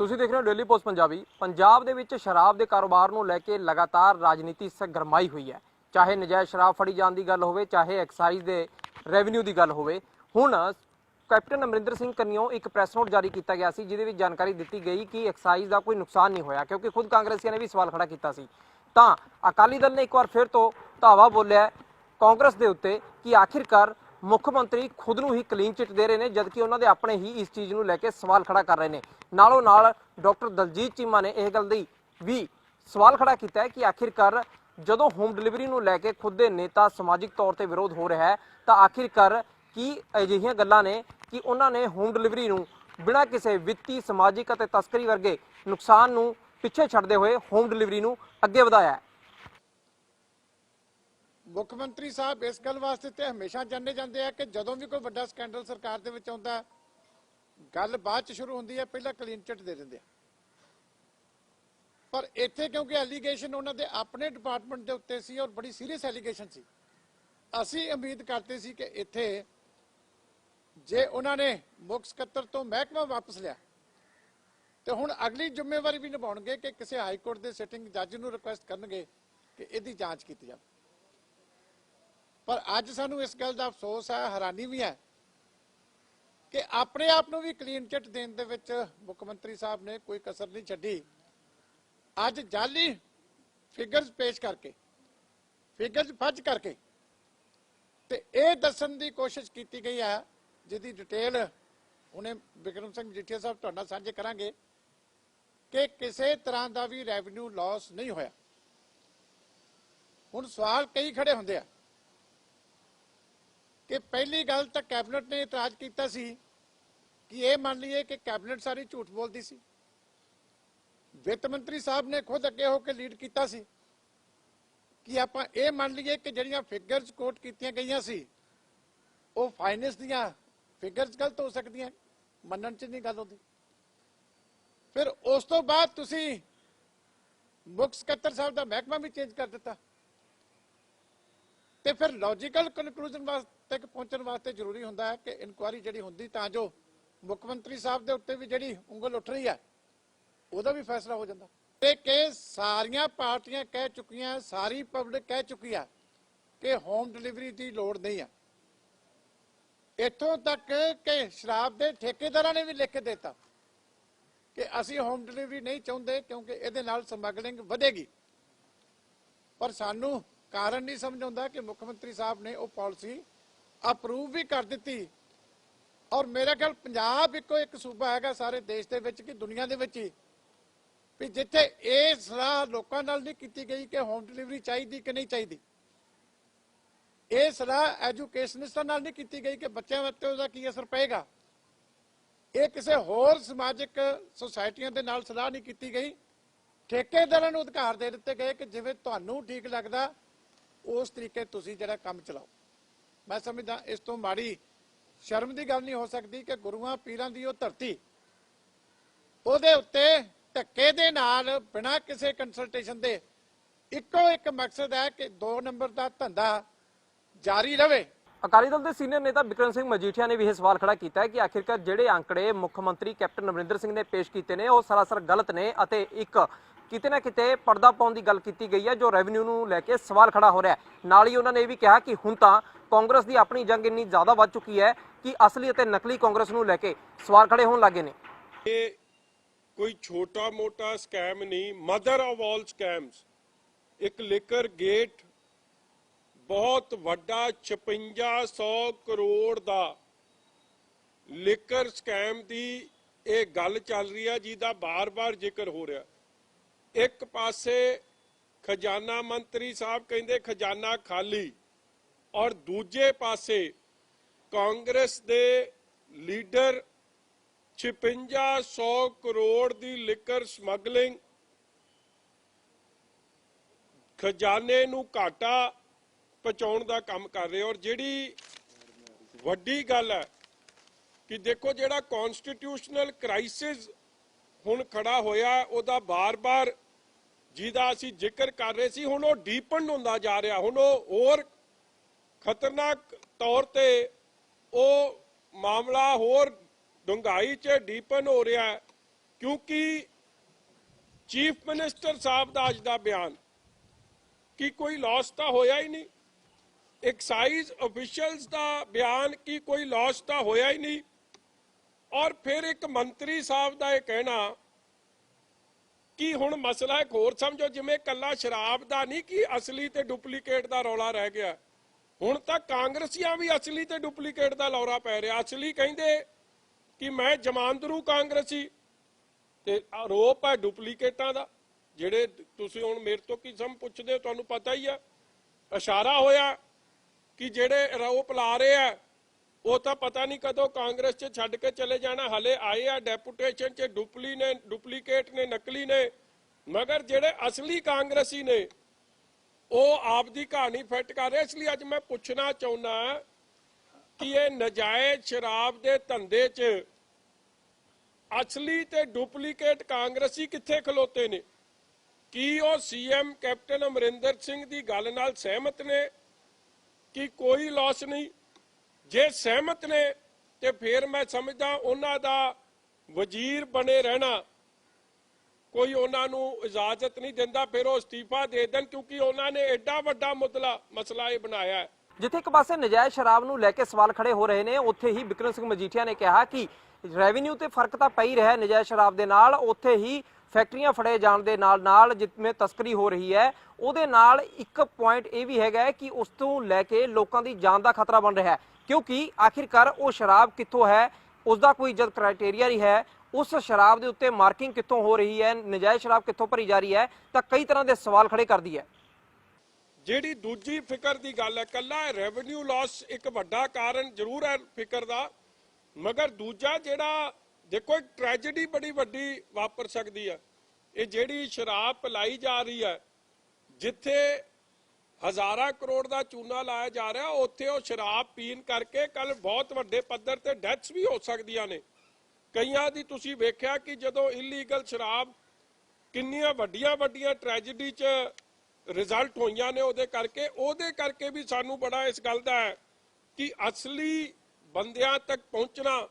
ਤੁਸੀਂ ਦੇਖ ਰਹੇ ਹੋ ਡੇਲੀ ਪੋਸਟ ਪੰਜਾਬੀ। ਪੰਜਾਬ ਦੇ ਵਿੱਚ ਸ਼ਰਾਬ ਦੇ ਕਾਰੋਬਾਰ ਨੂੰ ਲੈ ਕੇ ਲਗਾਤਾਰ ਰਾਜਨੀਤੀ ਸਰਗਰਮਾਈ ਹੋਈ ਹੈ। ਚਾਹੇ ਨਜਾਇਜ਼ ਸ਼ਰਾਬ ਫੜੀ ਜਾਣ ਦੀ ਗੱਲ ਹੋਵੇ, ਚਾਹੇ ਐਕਸਾਈਜ਼ ਦੇ ਰੈਵਨਿਊ ਦੀ ਗੱਲ ਹੋਵੇ। ਹੁਣ ਕੈਪਟਨ ਅਮਰਿੰਦਰ ਸਿੰਘ ਕੰਨਿਓ ਇੱਕ ਪ੍ਰੈਸ ਨੋਟ ਜਾਰੀ ਕੀਤਾ ਗਿਆ ਸੀ, ਜਿਹਦੇ ਵਿੱਚ ਜਾਣਕਾਰੀ ਦਿੱਤੀ ਗਈ ਕਿ ਐਕਸਾਈਜ਼ ਦਾ ਕੋਈ ਨੁਕਸਾਨ ਨਹੀਂ ਹੋਇਆ, ਕਿਉਂਕਿ ਖੁਦ ਕਾਂਗਰਸੀਆਂ ਨੇ ਵੀ ਸਵਾਲ ਖੜਾ ਕੀਤਾ ਸੀ। ਤਾਂ ਅਕਾਲੀ ਦਲ ਨੇ ਇੱਕ ਵਾਰ ਫਿਰ ਤੋਂ ਧਾਵਾ ਬੋਲਿਆ ਕਾਂਗਰਸ ਦੇ ਉੱਤੇ ਕਿ ਆਖਿਰਕਾਰ ਮੁੱਖ ਮੰਤਰੀ खुद ਨੂੰ ਹੀ क्लीन चिट दे रहे हैं, जबकि उन्होंने अपने ही इस चीज़ ਨੂੰ ਲੈ ਕੇ सवाल खड़ा कर रहे हैं। नालों नाल डॉक्टर दलजीत चीमा ने यह गल दी भी सवाल खड़ा किया है कि आखिरकार ਜਦੋਂ होम डिलीवरी ਨੂੰ ਲੈ ਕੇ खुद के नेता समाजिक तौर पर विरोध हो रहा है, तो आखिरकार की अजिहियां गल्लां ने कि उन्होंने होम डिलीवरी ਨੂੰ बिना किसी वित्ती समाजिक ਅਤੇ तस्करी वर्गे नुकसान ਨੂੰ पिछे छड्डदे हुए होम डिलीवरी ਨੂੰ ਅੱਗੇ ਵਧਾਇਆ है। मुख मंत्री साहब इस गल वास्ते ते हमेशा जाने जाते हैं कि जदों भी कोई बड़ा स्कैंडल सरकार दे विच आउंदा, गल बाद च शुरू होंदी है, पहला क्लीन चिट दे दिंदे। पर इत्थे क्योंकि एलीगेशन उन्हां दे अपने डिपार्टमेंट दे उत्ते सी और बड़ी सीरीयस एलीगेशन सी, असीं उम्मीद करते सी कि इत्थे जे उन्होंने मुख सकत्तर तो महकमा वापस लिया तो हुण अगली जिम्मेवारी भी निभाउणगे कि किसी हाई कोर्ट के सिटिंग जज नूं रिक्वेस्ट करनगे कि इहदी जांच कीती जावे। पर अज सानू इस गल का अफसोस है, हैरानी भी है कि अपने आप को भी क्लीन चिट देने दे विच मुख मंत्री साहब ने कोई कसर नहीं छड्डी। अज जाली फिगर्स पेश करके, फिगर्स फज करके ते ये दस्सण की कोशिश की गई है, जिसकी डिटेल हुणे बिक्रम सिंह मजीठिया साहब तुहाडे नाल साझे करांगे कि किसी तरह का भी रेवन्यू लॉस नहीं होया। हुण सवाल कई खड़े हुंदे आ कि पहली गल तो कैबिनेट ने इतराज किया सी कि यह मान लीए कि कैबिनेट सारी झूठ बोलती सी। वित्त मंत्री साहब ने खुद अगे होकर लीड किया सी कि आप ये मान लीए कि जड़ियां फिगर्स कोट कीतियां गईयां सी वो फाइनेंस दियां फिगर्स गलत हो सकती हैं, मनन च नहीं गल होती। फिर उस तो बाद तुसी मुख सकत्तर साहब का महकमा भी चेंज कर दिता ते फिर लॉजिकल कनक्लूजन वास्ते पहुंचने वास्ते जरूरी होंदा है कि इनकुआरी जिहड़ी हुंदी तां जो मुख मंत्री साहब के उत्ते भी जिहड़ी उंगल उठ रही है उहदा भी फैसला हो जाता। कि सारियां पार्टियां कह चुकियां, सारी पब्लिक कह चुकी है कि होम डिलीवरी की लोड़ नहीं है। इत्थों तक कि शराब के ठेकेदारां ने भी लिख के देता कि असीं होम डिलीवरी नहीं चाहुंदे क्योंकि इहदे नाल समगलिंग वधेगी। पर सानू कारण नहीं समझ आता कि मुख्यमंत्री साहब ने वो पॉलिसी अप्रूव भी कर दी। और मेरा ख्याल पंजाब एक सूबा है सारे देश के विच कि दुनिया के विच ही भी जिथे ये सलाह लोगों नाल नहीं की गई कि होम डिलीवरी चाहिए कि नहीं चाहिए, ये सलाह एजुकेशनिस्टां नाल नहीं की गई कि बच्चों उत्ते उसका की असर पेगा, ये किसी होर समाजिक सोसायटियों के नाल सलाह नहीं की गई। ठेकेदारां नूं अधिकार दे दिते गए कि जिवें तुहानूं ठीक लगदा उस तरीके तुसीं जिहड़ा काम चलाओ। मैं समझदा इस तो माड़ी शर्म की गल नहीं हो सकती कि गुरुआं पीरां दी ओह धरती उहदे उत्ते धक्के दे नाल बिना किसी कंसल्टेशन दे इक्को एक मकसद है कि 2 नंबर का धंधा जारी रहे। अकाली दल के सीनियर नेता बिक्रम सिंह मजीठिया ने भी यह सवाल खड़ा किया है कि आखिरकार ਜਿਹੜੇ आंकड़े मुख्यमंत्री कैप्टन अमरिंदर सिंह ने पेश किए हैं वो सरासर गलत ने ਅਤੇ ਇੱਕ किते ना किते पर्दा पाउण की गल की गई है, जो रेवन्यू ਨੂੰ ਲੈ ਕੇ सवाल खड़ा हो रहा है। नाल ही उन्होंने ये भी कहा कि हुण तां कांग्रेस की अपनी जंग इन्नी ज़्यादा वध चुकी है कि असली ਅਤੇ नकली कांग्रेस ਨੂੰ ਲੈ ਕੇ सवाल खड़े होण लगे ने। ये कोई छोटा मोटा स्कैम नहीं, मदर ऑफ ऑल स्कैम्स एक लिकर गेट बहुत वड्डा 5600 करोड़ का लिकर स्कैम की ये गल चल रही है जिसका बार बार जिक्र हो रहा। एक पासे खजाना मंत्री साहब कहते खजाना खाली और दूजे पासे कांग्रेस दे लीडर 5600 करोड़ की लिकर समगलिंग खजाने नूं घाटा पहुंचाउण दा काम कर रहे। और जिहड़ी वड्डी गल है कि देखो जिहड़ा कॉन्स्टिट्यूशनल क्राइसिस हुण खड़ा होया उहदा बार बार जिहदा असीं जिक्र कर रहे सी हुण ओह डीपन हुंदा जा रहा, हुण ओह होर खतरनाक तौर ते ओह मामला होर डूंघाई च डीपन हो रहा है। क्योंकि चीफ मिनिस्टर साहब का अज का बयान कि कोई लॉस तो होया ही नहीं, एक्साइज ऑफिशियल्स का बयान कि कोई लॉस तो होया ही नहीं, और फिर एक मंत्री साहब का यह कहना कि हुण मसला एक होर समझो जिवें कल्ला शराब का नहीं कि असली ते डुप्लीकेट का रौला रह गया, हुण तक कांग्रेसियां भी असली ते डुप्लीकेट का लौरा पै रहा। असली कहिंदे कि मैं जमानदरू कांग्रेसी ते आरोप है डुप्लीकेटां दा, जिहड़े तुसीं हुण मेरे तो की सम पुछदे हो, तुहानूं पता ही है। इशारा होया कि जिहड़े आरोप ला रहे हैं वो तो पता नहीं कदों कांग्रेस च छड्ड के चले जाना, हले आए आ डेपुटेशन च डुप्लीकेट ने नकली ने, मगर जिहड़े असली कांग्रेसी ने वो आपदी कहानी फिट कर रहे। इसलिए अज मैं पूछना चाहुंदा कि ये नजायज शराब के धंधे च असली ते डुप्लीकेट कांग्रेसी कित्थे खलोते ने? की वो सीएम कैप्टन अमरिंदर सिंह की गल नाल सहमत ने कि कोई लॉस नहीं? जे सहमत ने तो फिर मैं समझदा उन्हां दा वजीर बने रहना कोई उन्होंने इजाजत नहीं दिंदा, फिर वो इस्तीफा दे देन, क्योंकि उन्होंने एडा वड्डा मसला ये बनाया है। जिथे एक पासे नजायज शराब ਨੂੰ ਲੈ ਕੇ सवाल खड़े हो रहे ਨੇ, ਉੱਥੇ ਹੀ ਬਿਕਰਮ ਸਿੰਘ ਮਜੀਠੀਆ ਨੇ ਕਿਹਾ ਕਿ ਰੈਵਨਿਊ ਤੇ ਫਰਕ ਤਾਂ ਪਈ ਰਿਹਾ ਨਜਾਇਜ਼ ਸ਼ਰਾਬ ਦੇ ਨਾਲ, ਉੱਥੇ ਹੀ ਫੈਕਟਰੀਆਂ ਫੜੇ ਜਾਣ ਦੇ ਨਾਲ ਜਿਵੇਂ ਤਸਕਰੀ ਹੋ ਰਹੀ ਹੈ ਉਹਦੇ ਨਾਲ ਇੱਕ ਪੁਆਇੰਟ ਇਹ ਵੀ ਹੈਗਾ ਹੈ ਕਿ ਉਸ ਤੋਂ ਲੈ ਕੇ ਲੋਕਾਂ ਦੀ ਜਾਨ ਦਾ ਖਤਰਾ ਬਣ ਰਿਹਾ ਹੈ, ਕਿਉਂਕਿ ਆਖਿਰਕਾਰ ਉਹ ਸ਼ਰਾਬ ਕਿੱਥੋਂ ਹੈ ਉਸ ਦਾ ਕੋਈ ਜਦ ਕ੍ਰਾਈਟੇਰੀਆ ਨਹੀਂ ਹੈ, उस शराब के उत्ते मार्किंग कितों हो रही है, नजायज शराब कितों भरी जा रही है, तो कई तरह के सवाल खड़े कर दी है। ਜਿਹੜੀ ਦੂਜੀ ਫਿਕਰ ਦੀ ਗੱਲ ਹੈ, ਕੱਲਾ ਰੈਵਨਿਊ ਲਾਸ ਇੱਕ ਵੱਡਾ ਕਾਰਨ ਜ਼ਰੂਰ ਹੈ ਫਿਕਰ ਦਾ, ਮਗਰ ਦੂਜਾ ਜਿਹੜਾ ਦੇਖੋ ਇੱਕ ਟ੍ਰੈਜੇਡੀ ਬੜੀ ਵੱਡੀ ਵਾਪਰ ਸਕਦੀ ਹੈ। ਇਹ ਜਿਹੜੀ ਸ਼ਰਾਬ ਪਿਲਾਈ ਜਾ ਰਹੀ ਹੈ, ਜਿੱਥੇ ਹਜ਼ਾਰਾਂ ਕਰੋੜ ਦਾ ਚੂਨਾ ਲਾਇਆ ਜਾ ਰਿਹਾ, ਉੱਥੇ ਉਹ ਸ਼ਰਾਬ ਪੀਣ ਕਰਕੇ ਕੱਲ ਬਹੁਤ ਵੱਡੇ ਪੱਧਰ ਤੇ ਡੈਥਸ ਵੀ ਹੋ ਸਕਦੀਆਂ ਨੇ। ਕਈਆਂ ਦੀ ਤੁਸੀਂ ਵੇਖਿਆ ਕਿ ਜਦੋਂ ਇਲੀਗਲ ਸ਼ਰਾਬ ਕਿੰਨੀਆਂ ਵੱਡੀਆਂ ਟ੍ਰੈਜੇਡੀ 'ਚ ਰਿਜ਼ਲਟ ਹੋਈਆਂ ਨੇ, ਉਹਦੇ ਕਰਕੇ ਵੀ ਸਾਨੂੰ ਬੜਾ ਇਸ ਗੱਲ ਦਾ ਹੈ ਕਿ ਅਸਲੀ ਬੰਦਿਆਂ ਤੱਕ ਪਹੁੰਚਣਾ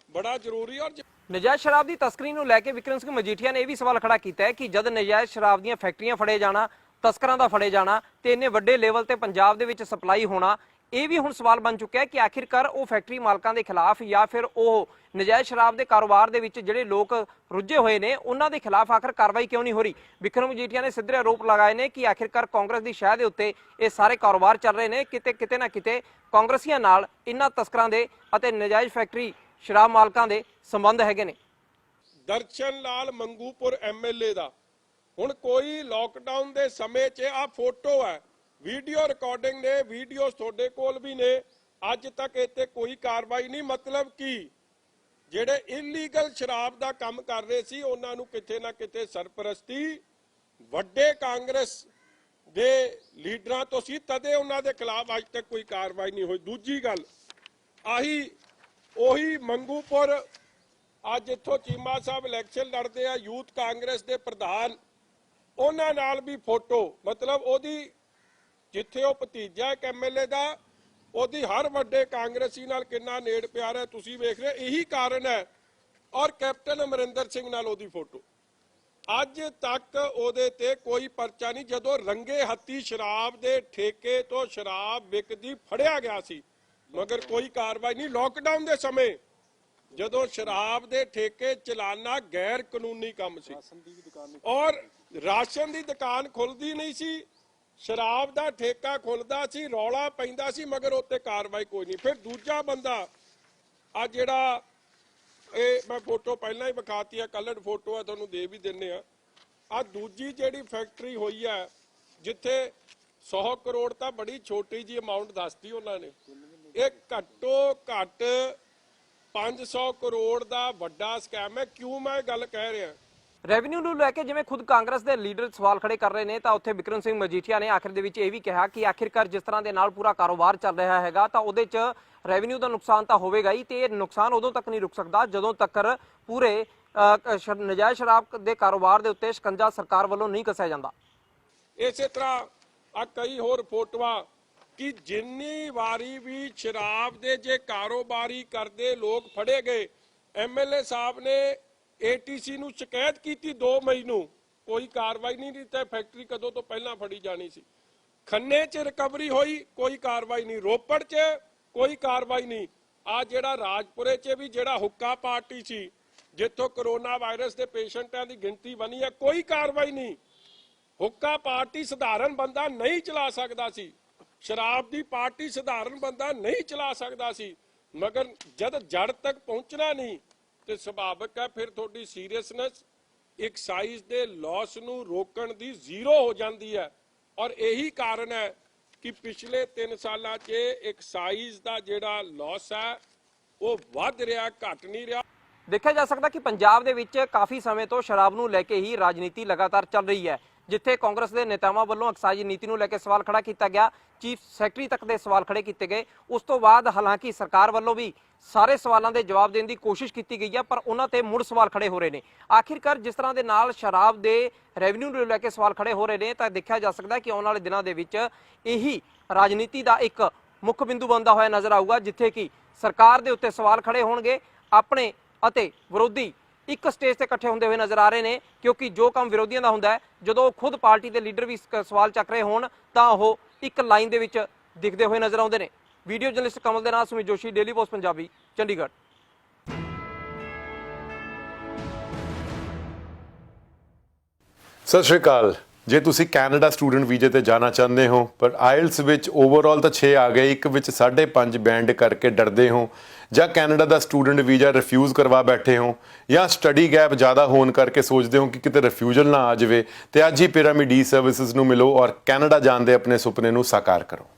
ਬੜਾ ਜ਼ਰੂਰੀ। ਔਰ ਨਜਾਇਜ਼ ਸ਼ਰਾਬ ਦੀ ਤਸਕਰੀ ਨੂੰ ਲੈ ਕੇ ਵਿਕਰਮ ਸਿੰਘ ਮਜੀਠੀਆ ਨੇ ਇਹ ਵੀ ਸਵਾਲ ਖੜਾ ਕੀਤਾ ਹੈ ਕਿ ਜਦ ਨਜਾਇਜ਼ ਸ਼ਰਾਬ ਦੀਆਂ ਫੈਕਟਰੀਆਂ ਫੜੇ ਜਾਣਾ, ਤਸਕਰਾਂ ਦਾ ਫੜੇ ਜਾਣਾ ਤੇ ਇੰਨੇ ਵੱਡੇ ਲੈਵਲ ਤੇ ਪੰਜਾਬ ਦੇ ਵਿੱਚ ਸਪਲਾਈ ਹੋਣਾ, ਇਹ ਵੀ ਹੁਣ ਸਵਾਲ ਬਣ ਚੁੱਕਿਆ ਹੈ ਕਿ ਆਖਿਰਕਾਰ ਉਹ ਫੈਕਟਰੀ ਮਾਲਕਾਂ ਦੇ ਖਿਲਾਫ ਜਾਂ ਫਿਰ ਉਹ ਨਜਾਇਜ਼ ਸ਼ਰਾਬ ਦੇ ਕਾਰੋਬਾਰ ਦੇ ਵਿੱਚ ਜਿਹੜੇ ਲੋਕ ਰੁੱਝੇ ਹੋਏ ਨੇ ਉਹਨਾਂ ਦੇ ਖਿਲਾਫ ਆਖਰ ਕਾਰਵਾਈ ਕਿਉਂ ਨਹੀਂ ਹੋ ਰਹੀ। ਵਿਕਰਮ ਮਜੀਠੀਆ ਨੇ ਸਿੱਧੇ ਆਰੋਪ ਲਗਾਏ ਨੇ ਕਿ ਆਖਿਰਕਾਰ ਕਾਂਗਰਸ ਦੀ ਸ਼ਹਿ ਦੇ ਉੱਤੇ ਇਹ ਸਾਰੇ ਕਾਰੋਬਾਰ ਚੱਲ ਰਹੇ ਨੇ, ਕਿਤੇ ਨਾ ਕਿਤੇ ਕਾਂਗਰਸੀਆਂ ਨਾਲ ਇਹਨਾਂ ਤਸਕਰਾਂ ਦੇ ਅਤੇ ਨਜਾਇਜ਼ ਫੈਕਟਰੀ ਸ਼ਰਾਬ ਮਾਲਕਾਂ ਦੇ ਸੰਬੰਧ ਹੈਗੇ ਨੇ। ਦਰਸ਼ਨ ਲਾਲ ਮੰਗੂਪੁਰ ਐਮਐਲਏ ਦਾ ਹੁਣ ਕੋਈ ਲੋਕਡਾਊਨ ਦੇ ਸਮੇਂ 'ਚ ਆ ਫੋਟੋ ਹੈ, ਵੀਡੀਓ ਰਿਕਾਰਡਿੰਗ ਨੇ, ਵੀਡੀਓਜ਼ ਤੁਹਾਡੇ ਕੋਲ ਵੀ ਨੇ, ਅੱਜ ਤੱਕ ਇੱਥੇ ਕੋਈ ਕਾਰਵਾਈ ਨਹੀਂ। ਮਤਲਬ ਕਿ ਜਿਹੜੇ ਇਲੀਗਲ ਸ਼ਰਾਬ ਦਾ ਕੰਮ ਕਰ ਰਹੇ ਸੀ ਉਹਨਾਂ ਨੂੰ ਕਿਤੇ ਨਾ ਕਿਤੇ ਸਰਪ੍ਰਸਤੀ ਵੱਡੇ ਕਾਂਗਰਸ ਦੇ ਲੀਡਰਾਂ ਤੋਂ ਸੀ, ਤਦੇ ਉਹਨਾਂ ਦੇ ਖਿਲਾਫ ਅੱਜ ਤੱਕ ਕੋਈ ਕਾਰਵਾਈ ਨਹੀਂ ਹੋਈ। ਦੂਜੀ ਗੱਲ ਉਹੀ ਮੰਗੂਪੁਰ ਅੱਜ ਇੱਥੋਂ ਚੀਮਾ ਸਾਹਿਬ ਇਲੈਕਸ਼ਨ ਲੜਦੇ ਆ, ਯੂਥ ਕਾਂਗਰਸ ਦੇ ਪ੍ਰਧਾਨ, ਉਹਨਾਂ ਨਾਲ ਵੀ ਫੋਟੋ, ਮਤਲਬ ਉਹਦੀ ਜਿੱਥੇ ਉਹ ਭਤੀਜਾ ਇੱਕ ਐਮਐਲਏ ਦਾ, ਉਹਦੀ ਹਰ ਵੱਡੇ ਕਾਂਗਰਸੀ ਨਾਲ ਕਿੰਨਾ ਨੇੜ ਪਿਆਰ ਹੈ ਤੁਸੀਂ ਵੇਖ ਰਹੇ, ਇਹੀ ਕਾਰਨ ਹੈ। ਔਰ ਕੈਪਟਨ ਅਮਰਿੰਦਰ ਸਿੰਘ ਨਾਲ ਉਹਦੀ ਫੋਟੋ, ਅੱਜ ਤੱਕ ਉਹਦੇ ਤੇ ਕੋਈ ਪਰਚਾ ਨਹੀਂ। ਜਦੋਂ ਰੰਗੇ ਹੱਥੀ ਸ਼ਰਾਬ ਦੇ ਠੇਕੇ ਤੋਂ ਸ਼ਰਾਬ ਵਿਕਦੀ ਫੜਿਆ ਗਿਆ ਸੀ, ਮਗਰ ਕੋਈ ਕਾਰਵਾਈ ਨਹੀਂ। ਲੋਕਡਾਊਨ ਦੇ ਸਮੇਂ ਜਦੋਂ ਸ਼ਰਾਬ ਦੇ ਠੇਕੇ ਚਲਾਨਾ ਗੈਰ ਕਾਨੂੰਨੀ ਕੰਮ ਸੀ ਔਰ ਰਾਸ਼ਨ ਦੀ ਦੁਕਾਨ ਖੁੱਲਦੀ ਨਹੀਂ ਸੀ, ਸ਼ਰਾਬ ਦਾ ਠੇਕਾ ਖੁੱਲਦਾ ਸੀ, ਰੌਲਾ ਪੈਂਦਾ ਸੀ, ਮਗਰ ਉੱਤੇ ਕਾਰਵਾਈ ਕੋਈ ਨਹੀਂ। ਫਿਰ ਦੂਜਾ ਬੰਦਾ ਆ ਜਿਹੜਾ ਇਹ ਮੈਂ ਫੋਟੋ ਪਹਿਲਾਂ ਹੀ ਵਿਖਾਤੀ ਆ, ਕਲਰਡ ਫੋਟੋ ਆ, ਤੁਹਾਨੂੰ ਦੇ ਵੀ ਦਿੰਨੇ ਆ। ਆ ਦੂਜੀ ਜਿਹੜੀ ਫੈਕਟਰੀ ਹੋਈ ਹੈ ਜਿੱਥੇ 100 ਕਰੋੜ ਤਾਂ ਬੜੀ ਛੋਟੀ ਜੀ ਅਮਾਉਂਟ ਦੱਸਦੀ ਉਹਨਾਂ ਨੇ, ਇਹ ਘੱਟੋ ਘੱਟ 500 ਕਰੋੜ ਦਾ ਵੱਡਾ ਸਕੈਮ ਹੈ। ਕਿਉਂ ਮੈਂ ਇਹ ਗੱਲ ਕਹਿ ਰਿਹਾ? ਰੈਵਨਿਊ ਨੂੰ ਲੈ ਕੇ ਜਿਵੇਂ ਖੁਦ ਕਾਂਗਰਸ ਦੇ ਲੀਡਰ ਸਵਾਲ ਖੜੇ ਕਰ ਰਹੇ ਨੇ, ਤਾਂ ਉੱਥੇ ਵਿਕਰਮ ਸਿੰਘ ਮਜੀਠੀਆ ਨੇ ਆਖਿਰ ਦੇ ਵਿੱਚ ਇਹ ਵੀ ਕਿਹਾ ਕਿ ਆਖਿਰਕਾਰ ਜਿਸ ਤਰ੍ਹਾਂ ਦੇ ਨਾਲ ਪੂਰਾ ਕਾਰੋਬਾਰ ਚੱਲ ਰਿਹਾ ਹੈਗਾ ਤਾਂ ਉਹਦੇ 'ਚ ਰੈਵਨਿਊ ਦਾ ਨੁਕਸਾਨ ਤਾਂ ਹੋਵੇਗਾ ਹੀ, ਤੇ ਇਹ ਨੁਕਸਾਨ ਉਦੋਂ ਤੱਕ ਨਹੀਂ ਰੁਕ ਸਕਦਾ ਜਦੋਂ ਤੱਕ ਪੂਰੇ ਨਜਾਇਜ਼ ਸ਼ਰਾਬ ਦੇ ਕਾਰੋਬਾਰ ਦੇ ਉੱਤੇ ਸ਼ਿਕੰਜਾ ਸਰਕਾਰ ਵੱਲੋਂ ਨਹੀਂ ਕੱਸਿਆ ਜਾਂਦਾ। ਇਸੇ ਤਰ੍ਹਾਂ ਆ ਕਈ ਹੋਰ ਫੋਟੋਆਂ ਕਿ ਜਿੰਨੀ ਵਾਰੀ ਵੀ ਸ਼ਰਾਬ ਦੇ ਜੇ ਕਾਰੋਬਾਰੀ ਕਰਦੇ ਲੋਕ ਫੜੇ ਗਏ, ਐਮਐਲਏ ਸਾਹਿਬ ਨੇ ਏਟੀਸੀ ਨੂੰ ਸ਼ਿਕਾਇਤ ਕੀਤੀ 2 ਮਈ ਨੂੰ, ਕੋਈ ਕਾਰਵਾਈ ਨਹੀਂ ਕੀਤੀ। ਫੈਕਟਰੀ ਕਦੋਂ ਤੋਂ ਪਹਿਲਾਂ ਫੜੀ ਜਾਣੀ ਸੀ। ਖੰਨੇ 'ਚ ਰਿਕਵਰੀ ਹੋਈ, ਕੋਈ ਕਾਰਵਾਈ ਨਹੀਂ। ਰੋਪੜ 'ਚ ਕੋਈ ਕਾਰਵਾਈ ਨਹੀਂ। ਆ ਜਿਹੜਾ ਰਾਜਪੁਰੇ 'ਚ ਵੀ ਜਿਹੜਾ ਹੁੱਕਾ ਪਾਰਟੀ ਸੀ, ਜਿੱਥੋਂ ਕਰੋਨਾ ਵਾਇਰਸ ਦੇ ਪੇਸ਼ੈਂਟਾਂ ਦੀ ਗਿਣਤੀ ਬਣੀ ਹੈ, ਕੋਈ ਕਾਰਵਾਈ ਨਹੀਂ। ਹੁੱਕਾ ਪਾਰਟੀ ਸਧਾਰਨ ਬੰਦਾ ਨਹੀਂ ਚਲਾ ਸਕਦਾ ਸੀ। ਸ਼ਰਾਬ ਦੀ ਪਾਰਟੀ ਸਧਾਰਨ ਬੰਦਾ ਨਹੀਂ ਚਲਾ ਸਕਦਾ ਸੀ। ਮਗਰ ਜਦ ਜੜ ਤੱਕ ਪਹੁੰਚਣਾ ਨਹੀਂ ਤੇ ਸੁਭਾਵਿਕ ਹੈ ਫਿਰ ਤੁਹਾਡੀ ਸੀਰੀਅਸਨੈਸ ਐਕਸਾਈਜ਼ ਦੇ ਲਾਸ ਨੂੰ ਰੋਕਣ ਦੀ ਜ਼ੀਰੋ ਹੋ ਜਾਂਦੀ ਹੈ। ਔਰ ਇਹੀ ਕਾਰਨ ਹੈ ਕਿ ਪਿਛਲੇ 3 ਸਾਲਾਂ 'ਚ ਐਕਸਾਈਜ਼ ਦਾ ਜਿਹੜਾ ਲਾਸ ਹੈ ਉਹ ਵੱਧ ਰਿਹਾ, ਘਟ ਨਹੀਂ ਰਿਹਾ। ਦੇਖਿਆ ਜਾ ਸਕਦਾ ਕਿ ਪੰਜਾਬ ਦੇ ਵਿੱਚ ਕਾਫੀ ਸਮੇਂ ਤੋਂ ਸ਼ਰਾਬ ਨੂੰ ਲੈ ਕੇ ਹੀ ਰਾਜਨੀਤੀ ਲਗਾਤਾਰ ਚੱਲ ਰਹੀ ਹੈ। ਜਿੱਥੇ ਕਾਂਗਰਸ ਦੇ ਨੇਤਾਵਾਂ ਵੱਲੋਂ ਐਕਸਾਈਜ਼ ਨੀਤੀ ਨੂੰ ਲੈ ਕੇ ਸਵਾਲ ਖੜਾ ਕੀਤਾ ਗਿਆ, ਚੀਫ ਸੈਕਟਰੀ ਤੱਕ ਦੇ ਸਵਾਲ ਖੜੇ ਕੀਤੇ ਗਏ। ਉਸ ਤੋਂ ਬਾਅਦ ਹਾਲਾਂਕਿ ਸਰਕਾਰ ਵੱਲੋਂ ਵੀ ਸਾਰੇ ਸਵਾਲਾਂ ਦੇ ਜਵਾਬ ਦੇਣ ਦੀ ਕੋਸ਼ਿਸ਼ ਕੀਤੀ ਗਈ ਹੈ, ਪਰ ਉਹਨਾਂ ਤੇ ਮੁੜ ਸਵਾਲ ਖੜੇ ਹੋ ਰਹੇ ਨੇ। ਆਖਿਰਕਾਰ ਜਿਸ ਤਰ੍ਹਾਂ ਦੇ ਨਾਲ ਸ਼ਰਾਬ ਦੇ ਰੈਵਨਿਊ ਨੂੰ ਲੈ ਕੇ ਸਵਾਲ ਖੜੇ ਹੋ ਰਹੇ ਨੇ, ਤਾਂ ਦੇਖਿਆ ਜਾ ਸਕਦਾ ਕਿ ਆਉਣ ਵਾਲੇ ਦਿਨਾਂ ਦੇ ਵਿੱਚ ਇਹੀ ਰਾਜਨੀਤੀ ਦਾ ਇੱਕ ਮੁੱਖ ਬਿੰਦੂ ਬਣਦਾ ਹੋਇਆ ਨਜ਼ਰ ਆਊਗਾ, ਜਿੱਥੇ ਕਿ ਸਰਕਾਰ ਦੇ ਉੱਤੇ ਸਵਾਲ ਖੜੇ ਹੋਣਗੇ। ਆਪਣੇ ਅਤੇ ਵਿਰੋਧੀ ਇੱਕ ਸਟੇਜ ਤੇ ਇਕੱਠੇ ਹੁੰਦੇ ਹੋਏ ਨਜ਼ਰ ਆ ਰਹੇ ਨੇ, ਕਿਉਂਕਿ ਜੋ ਕੰਮ ਵਿਰੋਧੀਆਂ ਦਾ ਹੁੰਦਾ ਹੈ, ਜਦੋਂ ਖੁਦ ਪਾਰਟੀ ਦੇ ਲੀਡਰ ਵੀ ਸਵਾਲ ਚੱਕ ਰਹੇ ਹੋਣ ਤਾਂ ਉਹ ਇੱਕ ਲਾਈਨ ਦੇ ਵਿੱਚ ਦਿਖਦੇ ਹੋਏ ਨਜ਼ਰ ਆਉਂਦੇ ਨੇ। ਵੀਡੀਓ ਜਰਨਲਿਸਟ ਕਮਲ ਦੇ ਨਾਲ ਸੁਮਿਤ ਜੋਸ਼ੀ, ਡੇਲੀ ਪੋਸਟ ਪੰਜਾਬੀ, ਚੰਡੀਗੜ੍ਹ। ਸਤਿ ਸ਼੍ਰੀ ਅਕਾਲ। ਜੇ ਤੁਸੀਂ ਕੈਨੇਡਾ ਸਟੂਡੈਂਟ ਵੀਜ਼ੇ ਤੇ ਜਾਣਾ ਚਾਹੁੰਦੇ ਹੋ ਪਰ ਆਇਲਸ ਵਿੱਚ ਓਵਰਆਲ ਤਾਂ 6 ਆ ਗਏ, ਇੱਕ ਵਿੱਚ 5.5 ਬੈਂਡ ਕਰਕੇ ਡਰਦੇ ਹੋ, ਜਾਂ ਕੈਨੇਡਾ ਦਾ ਸਟੂਡੈਂਟ ਵੀਜ਼ਾ ਰਿਫਿਊਜ਼ ਕਰਵਾ ਬੈਠੇ ਹੋ, ਜਾਂ ਸਟੱਡੀ ਗੈਪ ਜ਼ਿਆਦਾ ਹੋਣ ਕਰਕੇ ਸੋਚਦੇ ਹੋ ਕਿ ਕਿਤੇ ਰਿਫਿਊਜ਼ਲ ਨਾ ਆ ਜਾਵੇ, ਤੇ ਅੱਜ ਹੀ ਪਿਰਾਮਿਡ ਈ ਸਰਵਿਸਿਜ਼ ਨੂੰ ਮਿਲੋ ਔਰ ਕੈਨੇਡਾ ਜਾਣ ਦੇ ਆਪਣੇ ਸੁਪਨੇ ਨੂੰ ਸਾਕਾਰ ਕਰੋ।